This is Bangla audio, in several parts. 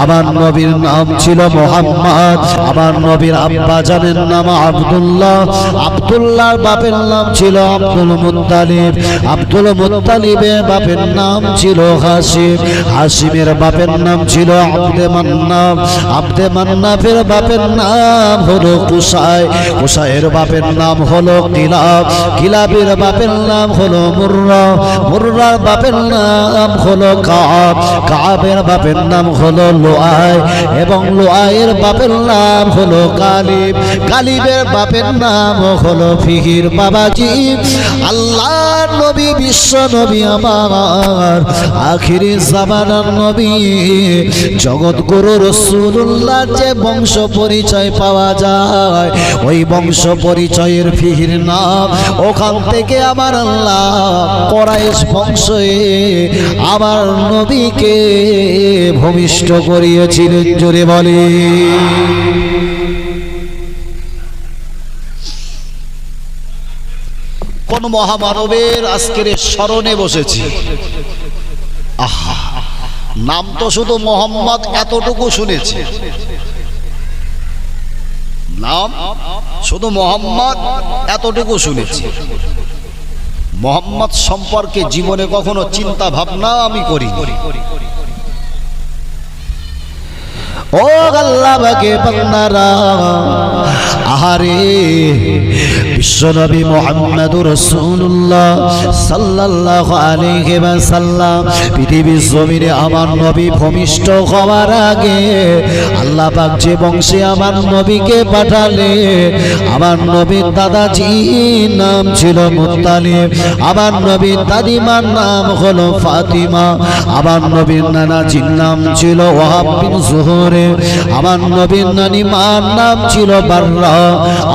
আমার নবীর নাম ছিল মুহাম্মদ। আমার নবীর আব্বা জানের নাম আব্দুল্লাহ। আব্দুল্লাহর বাপের নাম ছিল আব্দুল মুত্তালিব। আব্দুল মুত্তালিবের বাপের নাম ছিল হাশিম। হাশিমের বাপের নাম ছিল আব্দে মান্নাফ। আব্দে মান্নাফের বাপের নাম হলো কুসাই। কুসাইয়ের বাপের নাম হলো কিলাব। কিলাবের বাপের নাম হলো মুররা। মুররার বাপের নাম হলো কাব। কাবের বাপের নাম হলো লুআই এবং লুআইয়ের বাপের নাম হলো কালিব। কালিবের বাপের নাম হলো ফিহির। বাবাজি, আল্লাহর নবী, বিশ্ব নবী, আমার আখিরি জামানার নবী, জগৎগুরু রাসূলুল্লাহর যে বংশ পরিচয় পাওয়া যায়, ওই বংশ পরিচয়ের ফিহির নাম, ওখান থেকে আমার আল্লাহ কুরাইশ বংশে আমার নবীকে ভূমিষ্ঠ করিয়েছিলেন। জোরে বলে। কোন মহামানবের আজকের স্মরণে বসেছি। আহা, নাম তো শুধু মোহাম্মদ এতটুকু শুনেছি। নাম শুধু মোহাম্মদ এতটুকু শুনেছি। মোহাম্মদ সম্পর্কে জীবনে কখনো চিন্তা ভাবনা আমি করিনি। ও আল্লাহ বাকে বান্দারা, আহারে বিশ্বনবী মুহাম্মদুর রাসূলুল্লাহ সাল্লাল্লাহু আলাইহি ওয়াসাল্লাম পৃথিবীর জমিনে আমার নবী ভূমিষ্ঠ হওয়ার আগে আল্লাহ পাক যে বংশে আমার নবীকে পাঠালে, আমার নবীর দাদাজির নাম ছিল মুত্তালিব। আমার নবীর দাদিমার নাম হলো ফাতিমা। আমার নবীর নানাজির নাম ছিল ওয়াহাব বিন জুহর। আমার নবীর নানিমার নাম ছিল বাররা।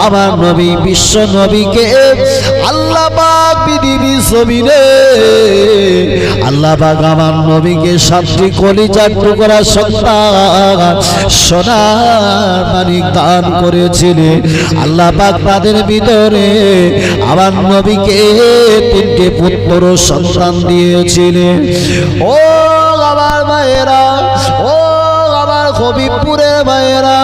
আমার নবী বিশ্ব নবীকে আল্লাহ পাক পৃথিবীর জমিনে আল্লাহ পাক আমার নবীকে 7টি কলিজার টুকরা সন্তান সোনার মানিক দান করেছিলেন। আল্লাহ পাক তাদের ভিতরে আমার নবীকে 3টে পুত্র সন্তান দিয়েছিলেন। ও আমার মায়েরা, ও হবিবপুরের ভাইয়েরা,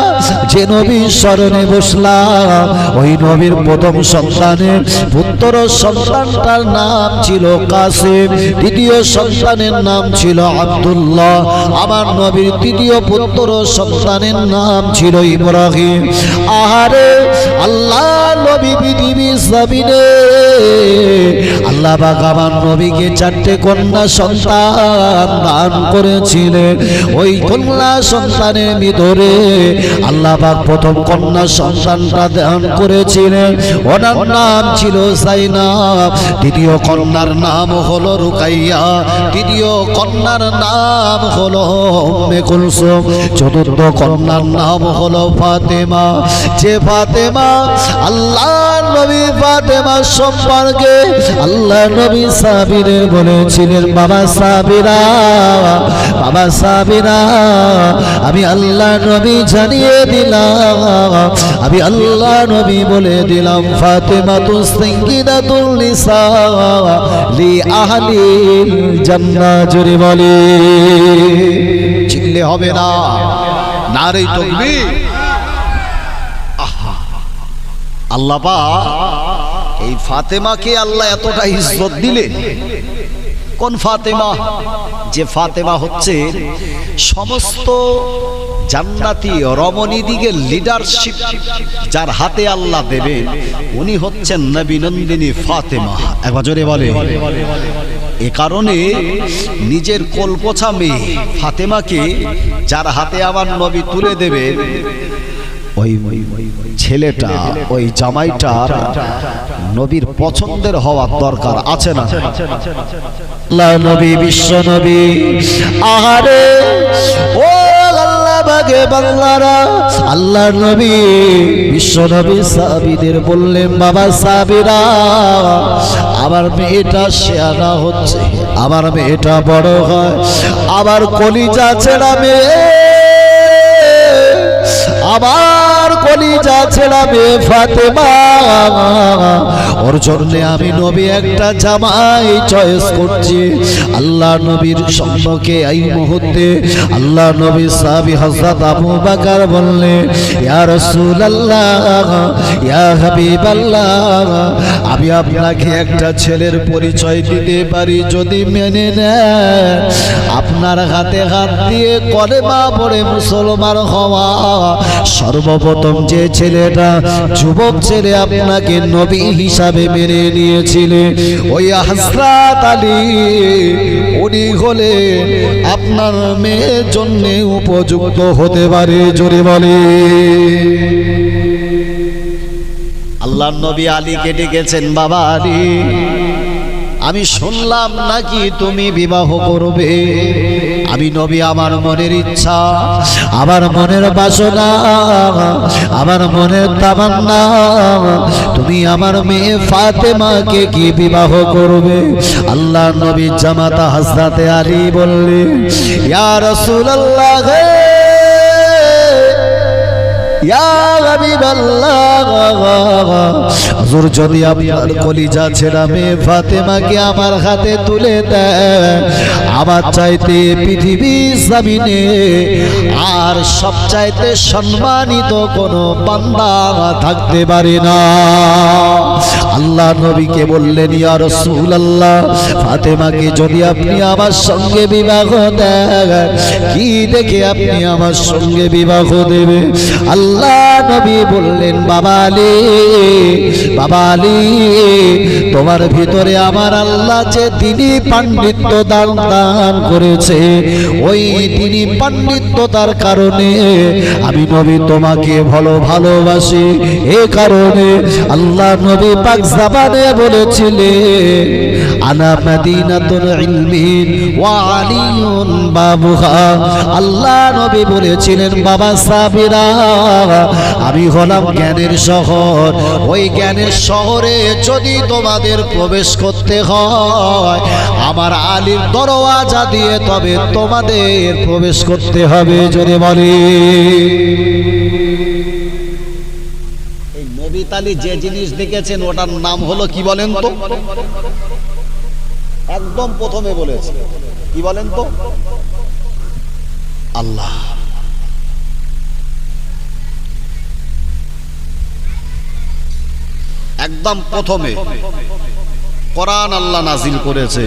যে নবীর স্মরণে বসলাম, ওই নবীর প্রথম সন্তানের পুত্র সন্তানটার নাম ছিল কাসিম। দ্বিতীয় সন্তানের নাম ছিল আব্দুল্লাহ। আমার নবীর তৃতীয় পুত্র সন্তানের নাম ছিল ইব্রাহিম। আহারে আল্লাহ নবী পৃথিবীর জমিনে আল্লাহ পাক আমার নবীকে 4টে কন্যা সন্তান দান করেছিলেন। ওই কন্যা সন্তানের ভিতরে আল্লাহ পাক প্রথম কন্যা সন্তানটা দান করেছিলেন, ওনার নাম ছিল যায়নাব। দ্বিতীয় কন্যার নাম হলো রুকাইয়া। তৃতীয় কন্যার নাম হলো উম্মে কুলসুম। চতুর্থ কন্যার নাম হলো ফাতেমা। যে ফাতেমা, আল্লাহ নবী ফাতেমা সম্পর্কে আল্লাহ নবী সাবিরে বলেছিলেন, বাবা সাবিরা, বাবা সাবিরা, আমি আল্লাহ নবী জানিয়ে দিলাম, আমি আল্লাহ নবী বলে দিলাম, ফাতেমা তু সাইয়্যিদাতুল নিসা লি আহলিল জান্নাহ। জোরে বলে, চিল্লে হবে না, নারে তাকবীর। আল্লাহ পাক এই ফাতেমাকে আল্লাহ এতটা ইজ্জত দিলেন। কোন ফাতেমা? যে ফাতেমা হচ্ছে সমস্ত জান্নাতি রমণীদিগের লিডারশিপ যার হাতে আল্লাহ দেবেন, উনি হচ্ছেন নবী নন্দিনী ফাতেমা। একবার জোরে বলে। এ কারণে নিজের কোলপোছা মেয়ে ফাতেমাকে যার হাতে আমার নবী তুলে দেবে, ওই ছেলেটা, ওই জামাইটা নবীর পছন্দের হওয়ার দরকার আছে না? আল্লাহ নবী, বিশ্ব নবী, আহারে ও আল্লাহ বাগে বাংলারা, আল্লাহ নবী বিশ্ব নবী সাহাবীদের বললেন, বাবা সাহাবীরা, আমার মেয়েটা শেয়ানা হচ্ছে, আমার মেয়েটা বড় হয়, আমার কলিজা ছেড়া মেয়ে, আমার কলিজা ছেড়া মেয়ে ফাতেমা, ওর জন্য আমি নবী একটা জামাই চয়েস করছি। আল্লাহ নবীর সম্মুখে এই মুহূর্তে আল্লাহ নবী সাহাবী হযরত আবু বকর বললেন, ইয়া রাসূলুল্লাহ, ইয়া হাবিবাল্লাহ, আমি আপনাকে একটা ছেলের পরিচয় দিতে পারি, যদি মেনে নেন। আপনার হাতে হাত দিয়ে কলেমা পড়ে মুসলমান হওয়া। সর্বপ্রথম যে ছেলেটা, যুবক ছেলে, আপনাকে নবী হিসাবে মেনে নিয়েছিলেন, ওই হযরত আলী, উনি হলেন আপনার মেয়ের জন্য উপযুক্ত হতে পারে। জোরে বলে। আল্লাহর নবী আলীকে ডেকেছেন, বাবা আলী, আমি শুনলাম নাকি তুমি বিবাহ করবে। আমি নবী, আমার মনের ইচ্ছা, আমার মনের বাসনা, আমার মনের তামান্না, তুমি আমার মেয়ে ফাতেমাকে কি বিবাহ করবে? আল্লাহ নবী জামাতা হযরতে আলী বললেন, ইয়া রাসূলুল্লাহ, ইয়া হাবিবাল্লাহ, হুজুর যদি আপনার কলিজা ছেড়া মেয়ে ফাতেমাকে আমার হাতে তুলে দেন, আমার চাইতে পৃথিবীর জমিনে আর সবচাইতে সম্মানিত কোনো বান্দা থাকতে পারে না। আল্লাহ নবীকে বললেন, ইয়া রাসূলুল্লাহ, ফাতেমাকে যদি আপনি আমার সঙ্গে বিবাহ দেন, কি দেখে আপনি আমার সঙ্গে বিবাহ দেবেন? আল্লাহ নবী বললেন, বাবা আলী, বাবা আলী, তোমার ভিতরে আমার আল্লাহ যে তিনি পাণ্ডিত্য দান করেছে, ওই তিনি পাণ্ডিত্যতার কারণে আমি নবী তোমাকে ভালোবাসি। এ কারণে আল্লাহ নবী পাক জবানে বলেছিলেন, আনা মাদিনাতুল ইলমি ওয়া আলিয়ুন বাবুহা। আল্লাহ নবী বলেছিলেন, বাবা সাবিরা, আমি হলাম জ্ঞানের শহর। ওই জ্ঞানের শহরে যদি তোমাদের প্রবেশ করতে হয়, আমার আলীর দরওয়াজা দিয়ে তবে তোমাদের প্রবেশ করতে হবে। জোরে বলি। এই নবী তালি যে জিনিস দেখেছেন ওটার নাম হলো কি বলেন তো? একদম প্রথমে বলেছে কি বলেন তো? আল্লাহ। একদম প্রথমে কোরআন আল্লাহ নাজিল করেছে।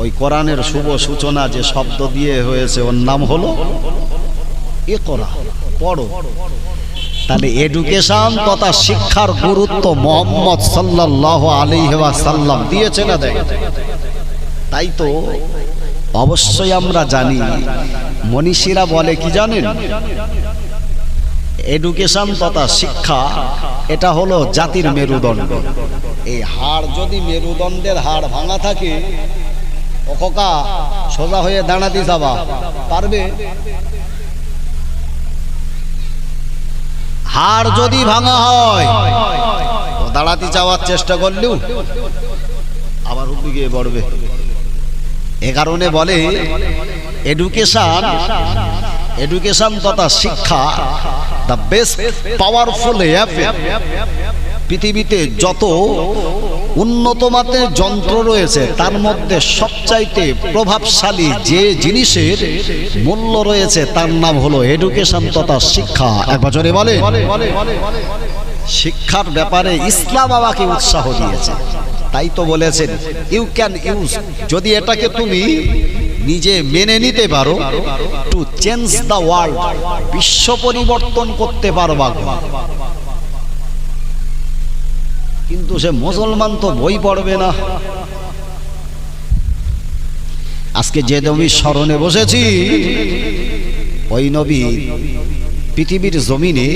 ওই কোরআনের শুভ সূচনা যে শব্দ দিয়ে হয়েছে, ওর নাম হলো ইকরা, পড়ো। তাহলে এডুকেশন তথা শিক্ষার গুরুত্ব মুহাম্মদ সাল্লাল্লাহু আলাইহি ওয়াসাল্লাম দিয়েছে না দেয়? তাই তো অবশ্যই আমরা জানি, মনীষীরা বলে কি জানেন, এডুকেশন তথা শিক্ষা এটা হলো জাতির মেরুদণ্ড। এই হাড় যদি মেরুদণ্ডের হাড় ভাঙা থাকে, ও খোকা সোজা হয়ে দাঁড়াতে যাবা পারবে? হাড় যদি ভাঙা হয়, ও দাঁড়াতে যাওয়ার চেষ্টা করলেও আবার উপরে গিয়ে পড়বে। এ কারণে বলে এডুকেশন তথা শিক্ষা দ্য বেস্ট পাওয়ারফুল ওয়েপন। পৃথিবীতে যত উন্নত মানের যন্ত্র রয়েছে, তার মধ্যে সবচাইতে প্রভাবশালী যে জিনিসের মূল্য রয়েছে, তার নাম হলো এডুকেশন তথা শিক্ষা। এক বছরে বলে শিক্ষার ব্যাপারে ইসলাম আমাকে উৎসাহ দিয়েছে। তাই তো বলেছেন, ইউ ক্যান ইউজ, যদি এটাকে তুমি নিজে মেনে নিতে পারো, টু চেঞ্জ দ্য ওয়ার্ল্ড, বিশ্ব পরিবর্তন করতে পারবা। কিন্তু সে মুসলমান তো বই পড়বে না। আজকে যে নবীর স্মরণে বসেছি, ওই নবী পৃথিবীর জমিনে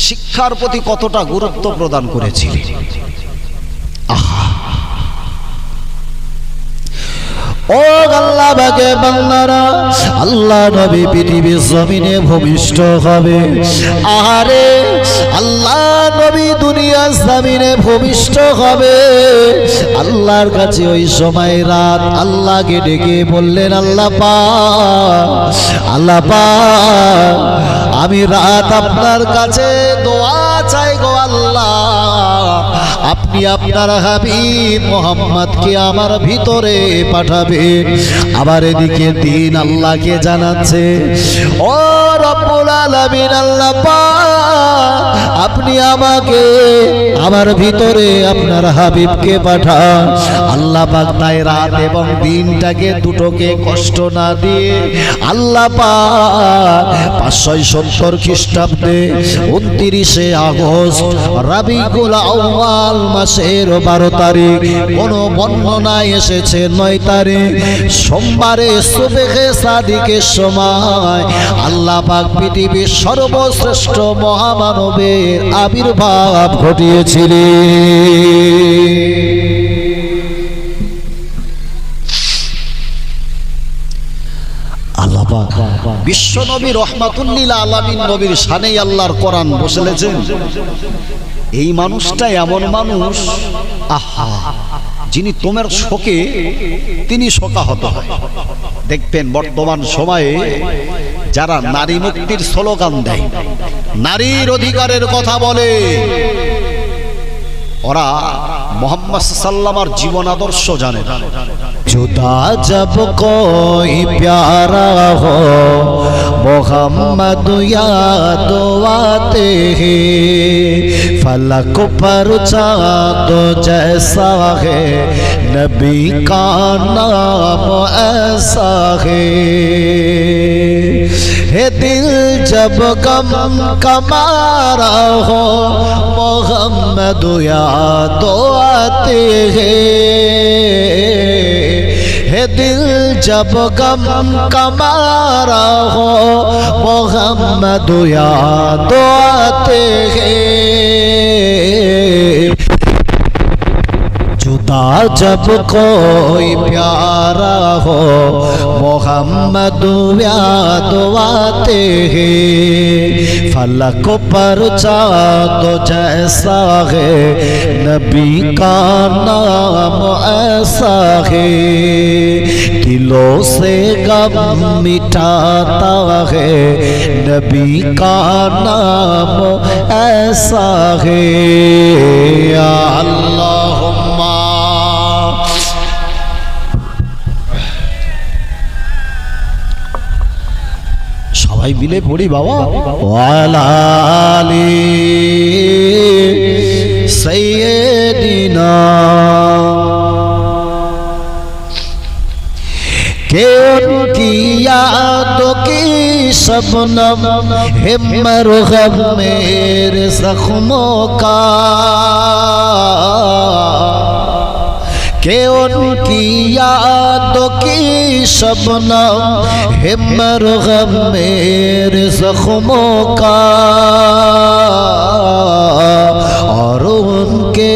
শিক্ষার প্রতি কতটা গুরুত্ব প্রদান করেছিলেন। ও আল্লাহ বাগে বান্দারা, আল্লাহ নবী পৃথিবীর জমিনে ভূমিষ্ঠ হবে। আহারে আল্লাহ নবী দুনিয়ার জমিনে ভূমিষ্ঠ হবে। আল্লাহর কাছে ওই সময় রাত, আল্লাহকে ডেকে বললেন, আল্লাহ পাক, আল্লাহ পাক, আমি রাত আপনার কাছে দোয়া চাই গো আল্লাহ। আপনি আপনার হাবিব মুহাম্মদকে আমার ভিতরে পাঠাবেন। আবার এদিকে দিন আল্লাহকে জানাচ্ছে, ও রব্বুল আলামিন আল্লাহ পাক, আপনি আমাকে আমার ভিতরে আপনার হাবিবকে পাঠান। আল্লাহ পাক তাই রাত এবং দিনটাকে দুটোকে কষ্ট না দিয়ে আল্লাহ পাক 570 খ্রিস্টাব্দে 29শে আগস্ট রাবিউল আউয়াল মাসের 12 তারিখ, কোন বর্ণনায় এসেছে 9 তারিখ সোমবারে সুবহে সাদিকের সময় আল্লাহ পাক পৃথিবীর সর্বশ্রেষ্ঠ মহামানবের আবির্ভাব ঘটিয়েছিলেন। আল্লাহ পাক বিশ্ব নবী রহমাতুল্লিল আলামিন নবীর শানেই আল্লাহর কোরআন বসেছেন। এই মানুষটা এমন মানুষ, আহা, যিনি তোমার শোকে তিনি শোকাহত হয়। দেখবেন বর্তমান সময়ে যারা নারী মুক্তির স্লোগান দেয়, নারীর অধিকারের কথা বলে, ওরা মোহাম্মদ সাল্লাল্লাহু আলাইহি জীবন আদর্শ জানে না। जुदा जब कोई प्यारा हो मोहम्मद याद आते हैं, फलक पर चाँद जैसा है नबी का नाम ऐसा है दिल जब गम कमारा हो मोहम्मद याद आते हैं दिल जब गम कमारा हो मोहम्मद याद आते हैं जुदा जब कोई प्यारा हो मोहम्मद याद आते हैं, फलक पर चाँद जैसा है नबी का नाम ऐसा है दिलों से गम मिटाता है नबी का नाम ऐसा है या अल्लाहुम्मा। সবাই মিলে পড়ি বাবা, ওয়ালালি সাইয়্যিদিনা के उनकी यादों की शबनम है मरहम मेरे जख्मों का, के उनकी यादों की शबनम है मरहम मेरे जख्मों का, और उनके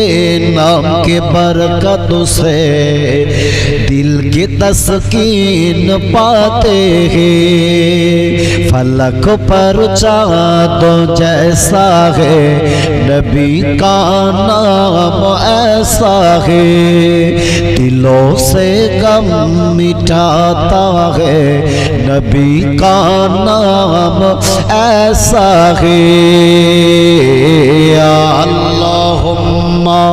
नाम के बरकत से दिल की तस्कीन पाते हैं, फलक पर चाँद जैसा है नबी का नाम ऐसा है दिलों से गम मिटाता है नबी का नाम ऐसा है या अल्लाहुम्मा।